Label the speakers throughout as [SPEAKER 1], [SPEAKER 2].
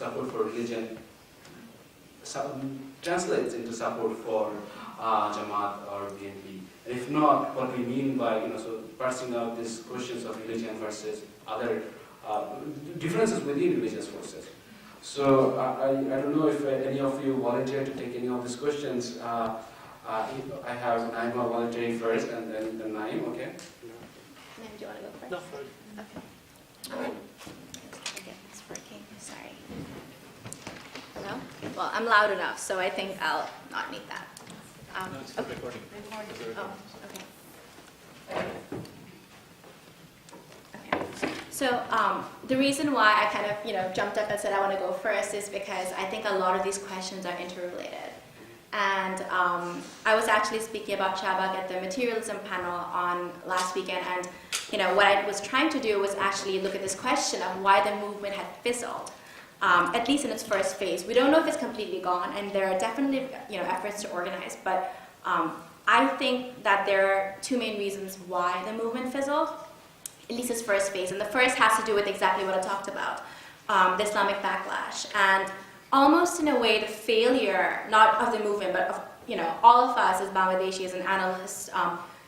[SPEAKER 1] support for religion translates into support for Jamaat or BNP. If not, what we mean by so parsing out these questions of religion versus other differences within religious forces. So I don't know if any of you volunteer to take any of these questions. I have Naima volunteering first, and then Naim. Okay.
[SPEAKER 2] Naim, do you want to go first?
[SPEAKER 3] No, fine.
[SPEAKER 2] Okay. Okay, it's working. Sorry. Hello? Well, I'm loud enough, so I think I'll not need that.
[SPEAKER 3] No, it's
[SPEAKER 2] Okay.
[SPEAKER 3] recording.
[SPEAKER 2] Oh, okay. Okay. So the reason why I kind of jumped up and said I want to go first is because I think a lot of these questions are interrelated. And I was actually speaking about Shahbag at the materialism panel on last weekend, and what I was trying to do was actually look at this question of why the movement had fizzled, at least in its first phase. We don't know if it's completely gone, and there are definitely efforts to organize, but I think that there are two main reasons why the movement fizzled, at least its first phase. And the first has to do with exactly what I talked about, the Islamic backlash. And almost in a way, the failure, not of the movement, but of all of us as Bangladeshis and analysts,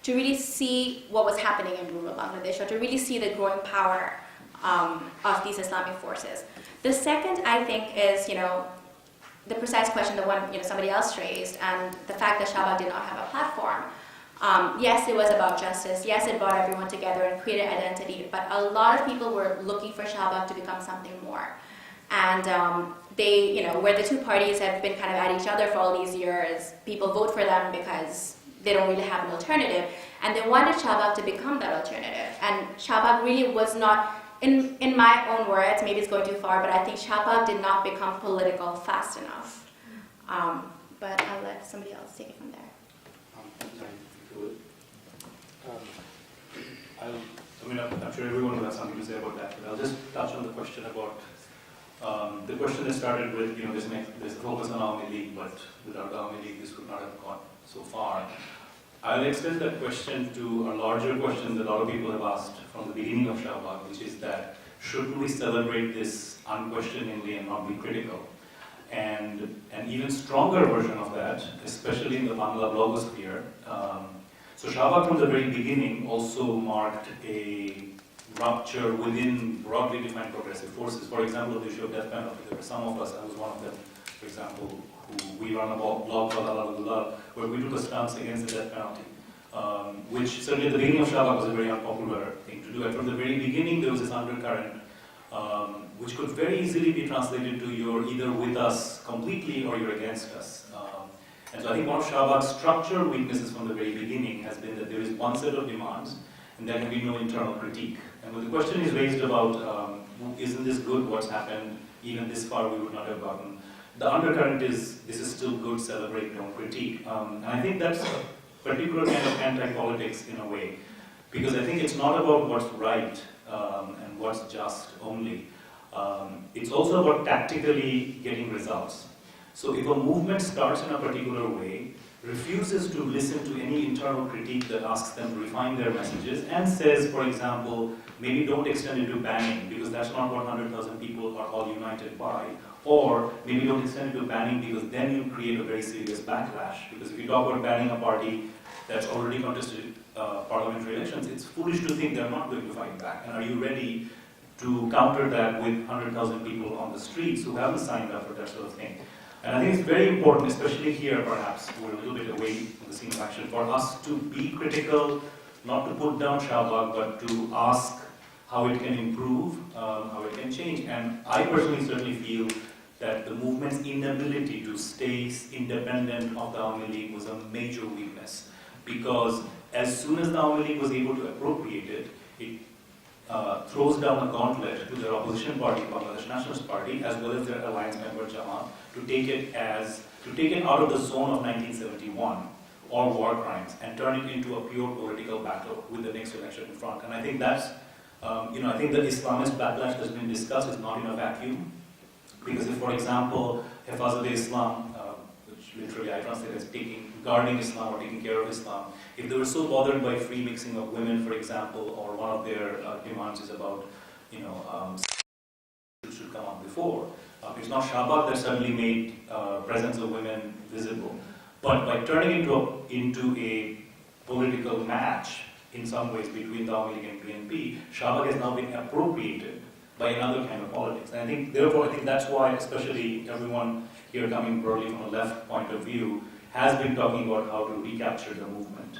[SPEAKER 2] to really see what was happening in rural Bangladesh, or to really see the growing power of these Islamic forces. The second, I think, is the precise question, the one somebody else raised, and the fact that Shahbag did not have a platform. Yes, it was about justice. Yes, it brought everyone together and created identity. But a lot of people were looking for Shahbag to become something more. And they, where the two parties have been kind of at each other for all these years, people vote for them because they don't really have an alternative. And they wanted Shahbag to become that alternative. And Shahbag really was not, in my own words, maybe it's going too far, but I think Shahbag did not become political fast enough. But I'll let somebody else take it from there.
[SPEAKER 3] I'm sure everyone will have something to say about that, but I'll just touch on the question about the question that started with this focus on Awami League, but without the Awami League this would not have gone so far. I'll extend that question to a larger question that a lot of people have asked from the beginning of Shahbag, which is that shouldn't we celebrate this unquestioningly and not be critical? And an even stronger version of that, especially in the Bangla blogosphere. So Shahbag from the very beginning also marked a rupture within broadly defined progressive forces. For example, the issue of death penalty. There were some of us, I was one of them, for example, who we run a blog called Alhamdulillah, where we took a stance against the death penalty, which certainly at the beginning of Shahbag was a very unpopular thing to do. And from the very beginning, there was this undercurrent, which could very easily be translated to you're either with us completely or you're against us. And so I think one of Shahbag's structural weaknesses from the very beginning has been that there is one set of demands, and there can be no internal critique. And when the question is raised about, isn't this good, what's happened, even this far we would not have gotten, the undercurrent is, this is still good, celebrate, don't critique. And I think that's a particular kind of anti-politics in a way, because I think it's not about what's right and what's just only. It's also about tactically getting results. So if a movement starts in a particular way, refuses to listen to any internal critique that asks them to refine their messages, and says, for example, maybe don't extend it to banning, because that's not what 100,000 people are all united by, or maybe don't extend it to banning because then you create a very serious backlash. Because if you talk about banning a party that's already contested parliamentary elections, it's foolish to think they're not going to fight back. And are you ready to counter that with 100,000 people on the streets who haven't signed up for that sort of thing? And I think it's very important, especially here perhaps, we're a little bit away from the scene of action, for us to be critical, not to put down Shahbag, but to ask how it can improve, how it can change. And I personally certainly feel that the movement's inability to stay independent of the Awami League was a major weakness. Because as soon as the Awami League was able to appropriate it, it throws down a gauntlet to their opposition party, Bangladesh Nationalist Party, as well as their alliance member Jamaat, to take it out of the zone of 1971 or war crimes and turn it into a pure political battle with the next election in front. And I think that's, I think the Islamist backlash that's been discussed is not in a vacuum. Because if, for example, Hifazat-e-Islam, which literally I translate as guarding Islam or taking care of Islam, if they were so bothered by free mixing of women, for example, or one of their demands is about, should come up before, It's not Shahbag that suddenly made presence of women visible, but by turning into a political match in some ways between the Awami League and PNP, Shahbag has now been appropriated by another kind of politics. And I think, therefore, I think that's why, especially everyone here coming broadly from a left point of view, has been talking about how to recapture the movement.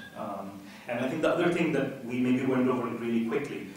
[SPEAKER 3] And I think the other thing that we maybe went over really quickly,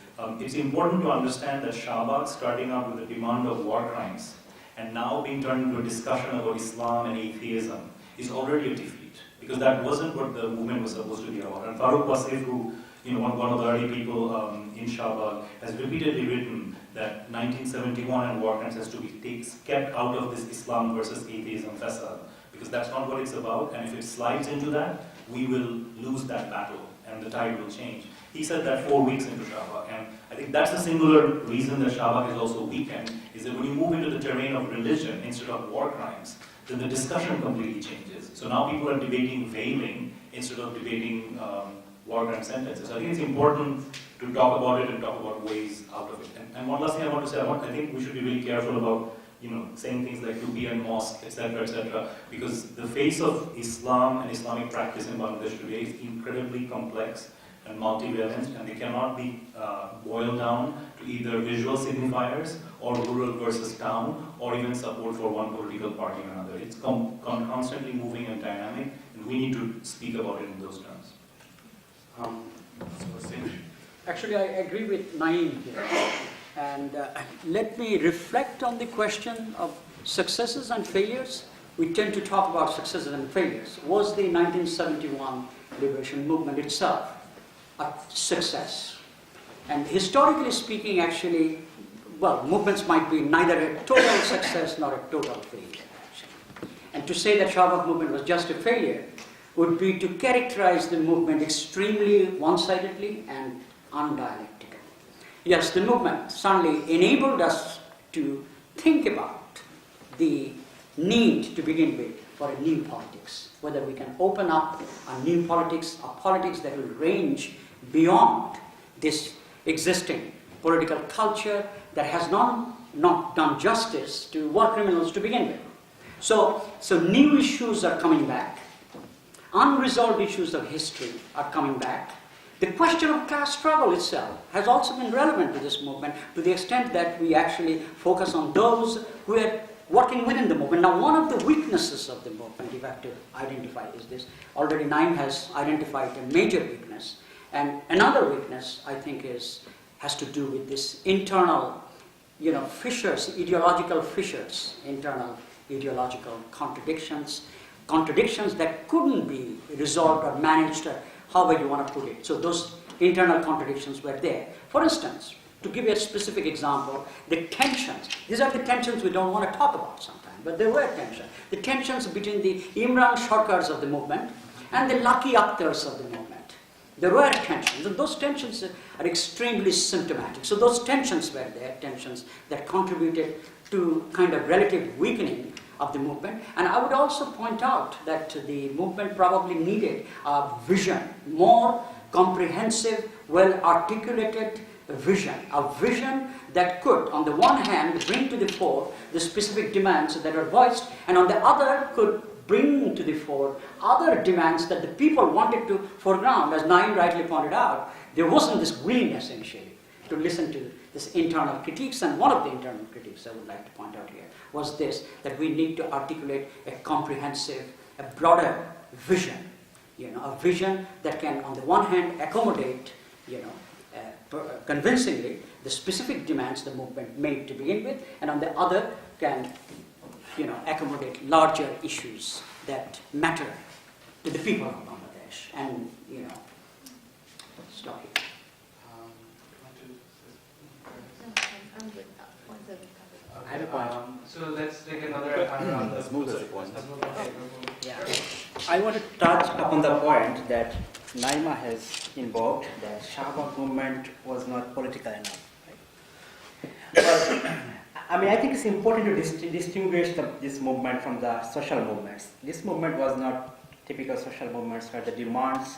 [SPEAKER 3] it's important to understand that Shahbag, starting out with the demand of war crimes, and now being turned into a discussion about Islam and atheism, is already a defeat, because that wasn't what the movement was supposed to be about. And Farooq Wasif, who, one of the early people in Shahbag, has repeatedly written that 1971 and war crimes has to be kept out of this Islam versus atheism facade, because that's not what it's about, and if it slides into that, we will lose that battle, and the tide will change. He said that 4 weeks into Shahbag, and I think that's the singular reason that Shahbag is also weakened, is that when you move into the terrain of religion instead of war crimes, then the discussion completely changes. So now people are debating veiling instead of debating war crime sentences. So I think it's important to talk about it and talk about ways out of it. And one last thing I want to say, I think we should be really careful about saying things like to be a mosque, etc., because the face of Islam and Islamic practice in Bangladesh today is incredibly complex and multivalent, and they cannot be boiled down to either visual signifiers or rural versus town, or even support for one political party or another. It's constantly moving and dynamic, and we need to speak about it in those terms.
[SPEAKER 4] Actually, I agree with Naeem here. And let me reflect on the question of successes and failures. We tend to talk about successes and failures. Was the 1971 liberation movement itself a success? And historically speaking, actually, well, movements might be neither a total success nor a total failure, actually. And to say that Shahbag movement was just a failure would be to characterize the movement extremely one-sidedly and undialectically. Yes, the movement certainly enabled us to think about the need to begin with for a new politics, whether we can open up a new politics, a politics that will range beyond this existing political culture that has not done justice to war criminals to begin with. So new issues are coming back. Unresolved issues of history are coming back. The question of class struggle itself has also been relevant to this movement to the extent that we actually focus on those who are working within the movement. Now, one of the weaknesses of the movement, if I have to identify, is this. Already Naeem has identified a major weakness. And another weakness, I think, has to do with this internal, fissures, ideological fissures, internal ideological contradictions that couldn't be resolved or managed, however you want to put it. So those internal contradictions were there. For instance, to give you a specific example, the tensions. These are the tensions we don't want to talk about sometimes, but there were tensions. The tensions between the Imran Shorkars of the movement and the Lucky Akhtars of the movement. There were tensions, and those tensions are extremely symptomatic. So those tensions were there, tensions that contributed to kind of relative weakening of the movement. And I would also point out that the movement probably needed a vision, more comprehensive, well-articulated vision, a vision that could, on the one hand, bring to the fore the specific demands that are voiced, and on the other could bring to the fore other demands that the people wanted to foreground. As Naeem rightly pointed out, there wasn't this willingness initially to listen to this internal critiques, and one of the internal critiques I would like to point out here was this, that we need to articulate a comprehensive, a broader vision, a vision that can, on the one hand, accommodate, convincingly the specific demands the movement made to begin with, and on the other can, accommodate larger issues that matter to the people of Bangladesh. And, stop here.
[SPEAKER 5] I have a point.
[SPEAKER 1] So let's take another round.
[SPEAKER 5] Let's move to the point.
[SPEAKER 4] Yeah.
[SPEAKER 5] I want to touch upon the point that Naima has invoked, that Shahbag movement was not political enough. Right? But, I think it's important to distinguish this movement from the social movements. This movement was not typical social movements where the demands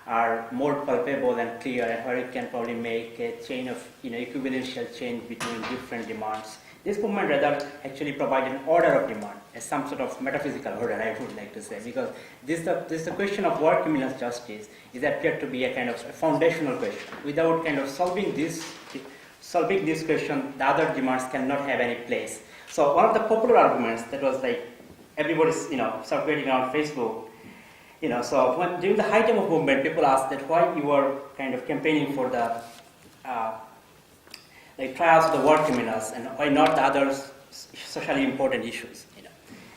[SPEAKER 5] are more palpable and clear, and where it can probably make a chain of, equivalential change between different demands This movement rather actually provided an order of demand, as some sort of metaphysical order, I would like to say, because this the question of work criminals justice is appeared to be a kind of a foundational question. Without kind of solving this question, the other demands cannot have any place. So one of the popular arguments that was like everybody's circulating on Facebook, so when during the high time of movement, people asked that why you were kind of campaigning for the trials of the war criminals and why not the other socially important issues,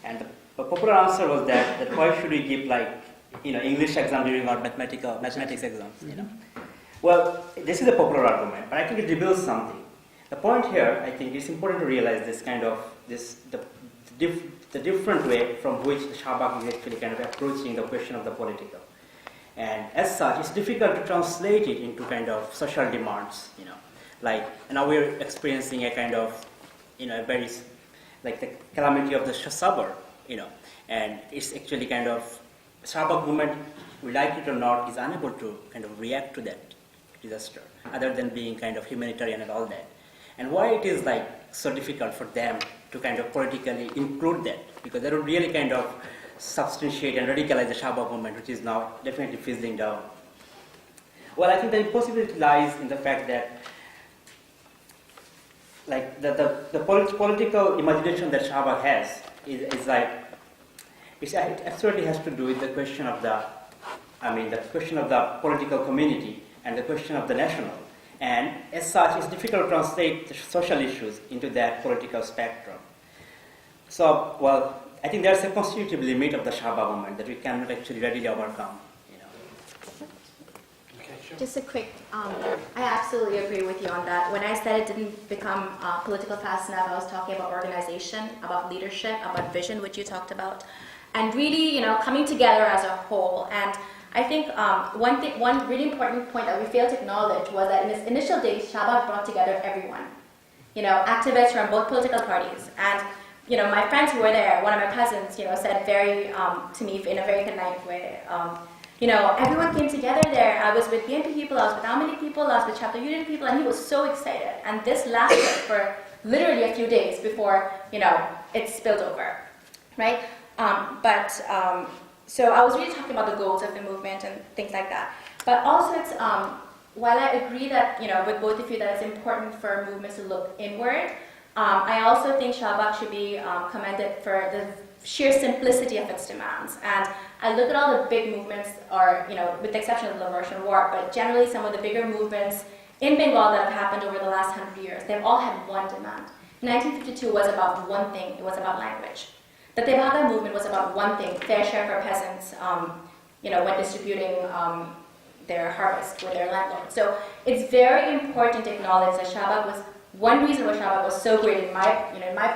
[SPEAKER 5] And the popular answer was that why should we give English exam during our mathematics exams, Well, this is a popular argument, but I think it reveals something. The point here, I think, it's important to realize the different way from which the Shahbag is actually kind of approaching the question of the political. And as such, it's difficult to translate it into kind of social demands, now we're experiencing a kind of, a very, the calamity of the suburb, and it's actually kind of, Shahbag movement, we like it or not, is unable to kind of react to that disaster, other than being kind of humanitarian and all that. And why it is so difficult for them to kind of politically include that, because they would really kind of substantiate and radicalize the Shahbag movement, which is now definitely fizzling down. Well, I think the impossibility lies in the fact that the political imagination that Shahbag has it absolutely has to do with the question of the question of the political community and the question of the national. And as such, it's difficult to translate the social issues into that political spectrum. So, well, I think there's a constitutive limit of the Shahbag movement that we cannot actually readily overcome.
[SPEAKER 2] Just a quick, I absolutely agree with you on that. When I said it didn't become political fast enough, I was talking about organization, about leadership, about vision, which you talked about, and really, coming together as a whole. And I think one really important point that we failed to acknowledge was that in its initial days, Shahbag brought together everyone. Activists from both political parties. And, my friends who were there, one of my cousins, said very, to me in a very polite way, everyone came together there. I was with BNP people, I was with Amini people, I was with Chapter Union people, and he was so excited. And this lasted for literally a few days before, it spilled over, right? So I was really talking about the goals of the movement and things like that. But also it's, while I agree that, with both of you that it's important for movements to look inward, I also think Shahbag should be commended for the sheer simplicity of its demands. And I look at all the big movements, or, with the exception of the Liberation War, but generally some of the bigger movements in Bengal that have happened over the last 100 years, they've all had one demand. 1952 was about one thing, it was about language. The Tebaga movement was about one thing, fair share for peasants, when distributing their harvest with their landlords. So it's very important to acknowledge that Shahbag was, one reason why Shahbag was so great in my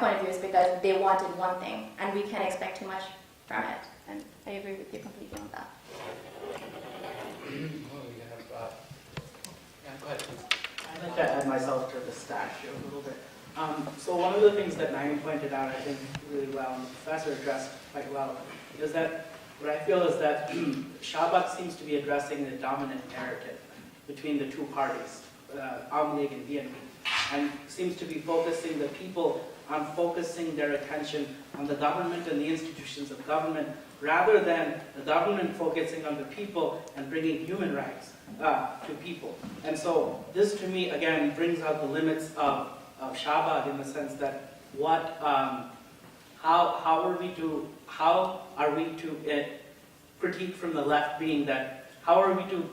[SPEAKER 2] point of view is because they wanted one thing, and we can't expect too much from it. And I agree with you completely on that.
[SPEAKER 1] Go ahead.
[SPEAKER 6] I'd like to add myself to the stack here a little bit. So one of the things that Naeem pointed out, I think, really well, and the professor addressed quite well, is that what I feel is that Shahbag seems to be addressing the dominant narrative between the two parties, Awami League and BNP, and seems to be focusing the people on focusing their attention on the government and the institutions of government, rather than the government focusing on the people and bringing human rights to people. And so this, to me, again, brings out the limits of Shahbag in the sense that how are we to critique from the left, being that how are we to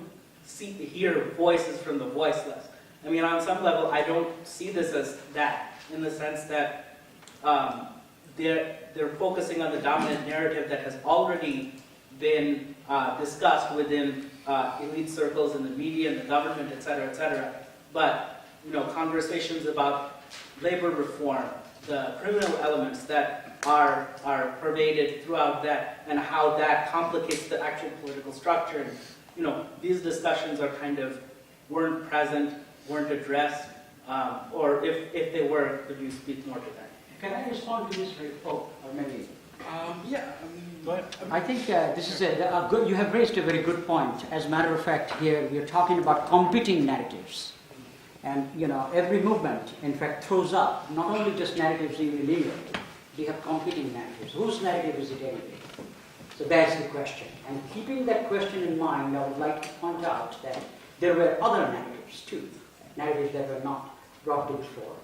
[SPEAKER 6] hear voices from the voiceless? I mean, on some level, I don't see this as that, in the sense that they're focusing on the dominant narrative that has already been discussed within elite circles in the media and the government, et cetera, but conversations about labor reform, the criminal elements that are pervaded throughout that, and how that complicates the actual political structure. And, these discussions are weren't present, weren't addressed, or if they were, could you speak more to that?
[SPEAKER 4] Can I respond to this? Or maybe.
[SPEAKER 3] Go ahead.
[SPEAKER 4] I think this is a good. You have raised a very good point. As a matter of fact, here we are talking about competing narratives. And every movement, in fact, throws up not only just narratives in illegal, they have competing narratives. Whose narrative is it anyway? So that's the question. And keeping that question in mind, I would like to point out that there were other narratives too, narratives that were not brought to the fore.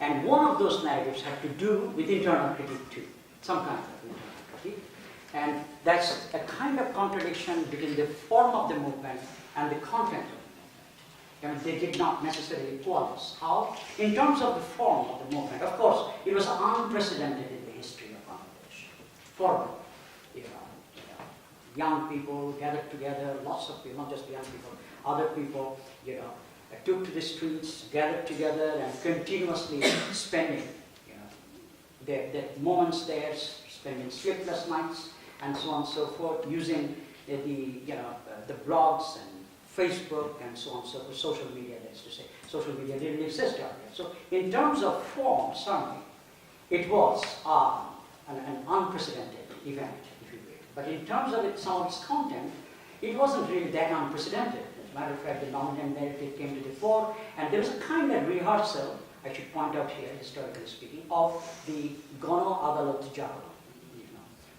[SPEAKER 4] And one of those narratives had to do with internal critique too, some kind of internal critique. And that's a kind of contradiction between the form of the movement and the content of the movement. They did not necessarily coalesce. How? In terms of the form of the movement. Of course, it was unprecedented in the history of Bangladesh. Formal, young people gathered together, lots of people, not just young people, other people, took to the streets, gathered together, and continuously spending, their moments there, spending sleepless nights, and so on and so forth, using the blogs and Facebook and so on and so forth, social media, that is to say. Social media didn't exist earlier. So in terms of form, certainly, it was an unprecedented event, if you will. But in terms of some of its content, it wasn't really that unprecedented. As a matter of fact, the dominant narrative came to the fore, and there was a kind of rehearsal, I should point out here, historically speaking, of the Gano Adalat Jabal.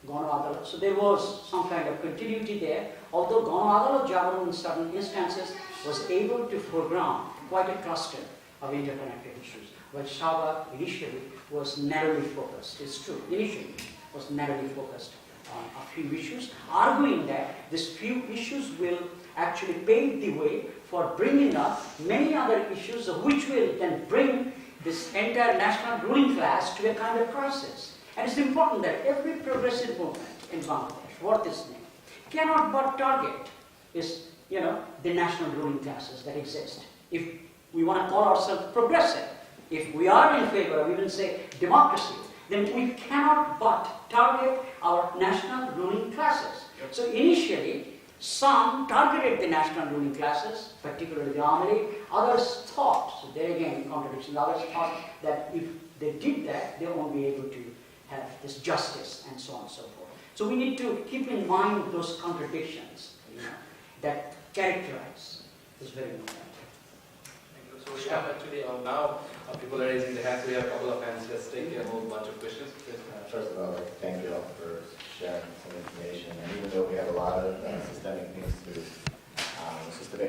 [SPEAKER 4] Gano Adalat. So there was some kind of continuity there, although Gano Adalat Jabal in certain instances was able to foreground quite a cluster of interconnected issues, while Shahbag initially was narrowly focused. It's true, initially was narrowly focused on a few issues, arguing that these few issues will actually pave the way for bringing up many other issues, which will then bring this entire national ruling class to a kind of crisis. And it's important that every progressive movement in Bangladesh, worth its name, cannot but target the national ruling classes that exist. If we want to call ourselves progressive, if we are in favor of even say democracy, then we cannot but target our national ruling classes. So initially, some targeted the national ruling classes, particularly the Awami. Others thought, so there again contradiction, others thought that if they did that, they won't be able to have this justice and so on and so forth. So we need to keep in mind those contradictions that characterize this very movement.
[SPEAKER 1] Thank you. So we have actually now people are raising their hands. We have a couple of hands. Let's take a whole bunch of questions.
[SPEAKER 7] First of all, I'd like to thank you all for sharing some information. And even though we have a lot of systemic things to, systemic